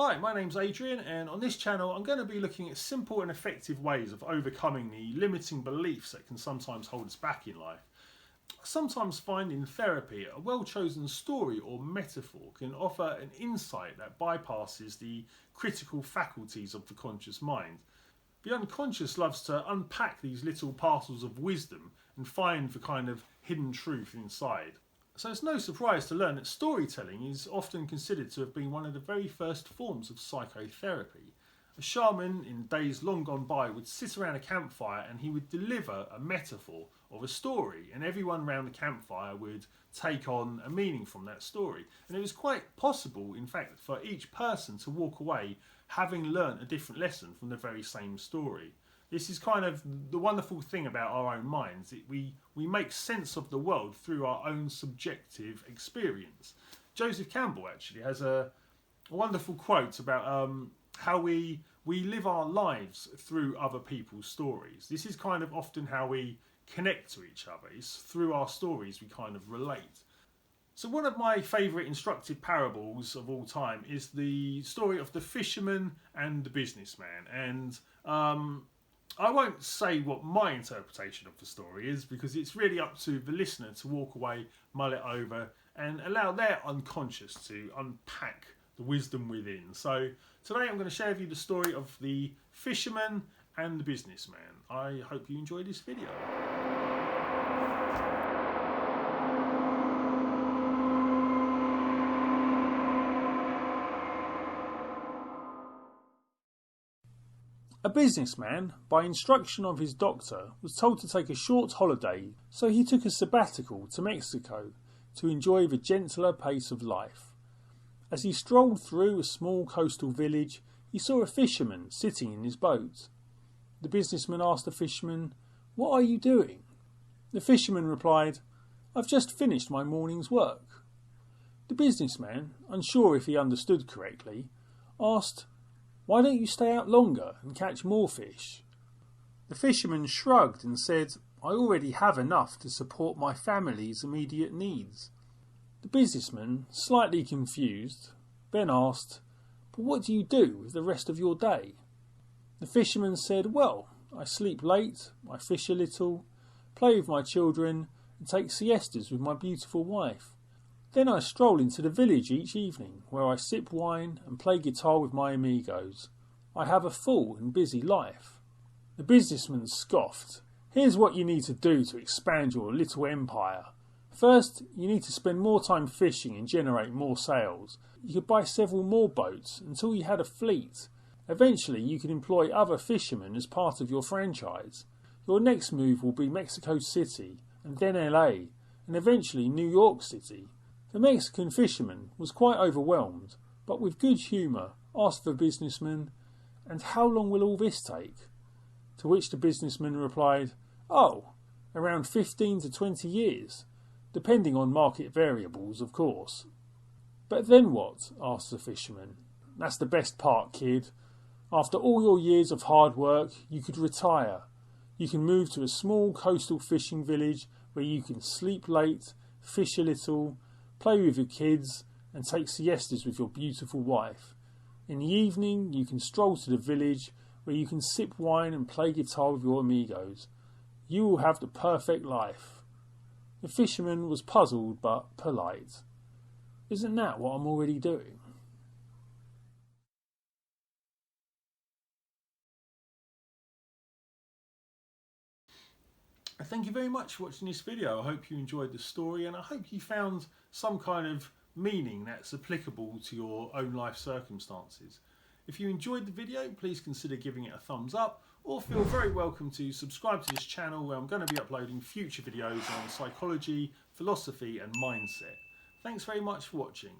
Hi, my name's Adrian, and on this channel I'm going to be looking at simple and effective ways of overcoming the limiting beliefs that can sometimes hold us back in life. I sometimes find in therapy a well-chosen story or metaphor can offer an insight that bypasses the critical faculties of the conscious mind. The unconscious loves to unpack these little parcels of wisdom and find the kind of hidden truth inside. So it's no surprise to learn that storytelling is often considered to have been one of the very first forms of psychotherapy. A shaman in days long gone by would sit around a campfire and he would deliver a metaphor of a story, and everyone around the campfire would take on a meaning from that story. And it was quite possible, in fact, for each person to walk away having learnt a different lesson from the very same story. This is kind of the wonderful thing about our own minds. We make sense of the world through our own subjective experience. Joseph Campbell actually has a wonderful quote about how we live our lives through other people's stories. This is kind of often how we connect to each other. It's through our stories we kind of relate. So one of my favourite instructive parables of all time is the story of the fisherman and the businessman. And I won't say what my interpretation of the story is, because it's really up to the listener to walk away, mull it over, and allow their unconscious to unpack the wisdom within. So today I'm going to share with you the story of the fisherman and the businessman. I hope you enjoy this video. A businessman, by instruction of his doctor, was told to take a short holiday, so he took a sabbatical to Mexico to enjoy the gentler pace of life. As he strolled through a small coastal village, he saw a fisherman sitting in his boat. The businessman asked the fisherman, "What are you doing?" The fisherman replied, "I've just finished my morning's work." The businessman, unsure if he understood correctly, asked, "Why don't you stay out longer and catch more fish?" The fisherman shrugged and said, "I already have enough to support my family's immediate needs." The businessman, slightly confused, then asked, "But what do you do with the rest of your day?" The fisherman said, "Well, I sleep late, I fish a little, play with my children, and take siestas with my beautiful wife. Then I stroll into the village each evening, where I sip wine and play guitar with my amigos. I have a full and busy life." The businessman scoffed. "Here's what you need to do to expand your little empire. First, you need to spend more time fishing and generate more sales. You could buy several more boats until you had a fleet. Eventually, you could employ other fishermen as part of your franchise. Your next move will be Mexico City, and then LA, and eventually New York City." The Mexican fisherman was quite overwhelmed, but with good humour asked the businessman, "And how long will all this take?" To which the businessman replied, "Oh, around 15 to 20 years, depending on market variables, of course." "But then what?" asked the fisherman. "That's the best part, kid. After all your years of hard work, you could retire. You can move to a small coastal fishing village where you can sleep late, fish a little, play with your kids, and take siestas with your beautiful wife. In the evening, you can stroll to the village where you can sip wine and play guitar with your amigos. You will have the perfect life." The fisherman was puzzled but polite. "Isn't that what I'm already doing?" Thank you very much for watching this video. I hope you enjoyed the story, and I hope you found some kind of meaning that's applicable to your own life circumstances. If you enjoyed the video, please consider giving it a thumbs up, or feel very welcome to subscribe to this channel, where I'm going to be uploading future videos on psychology, philosophy and mindset. Thanks very much for watching.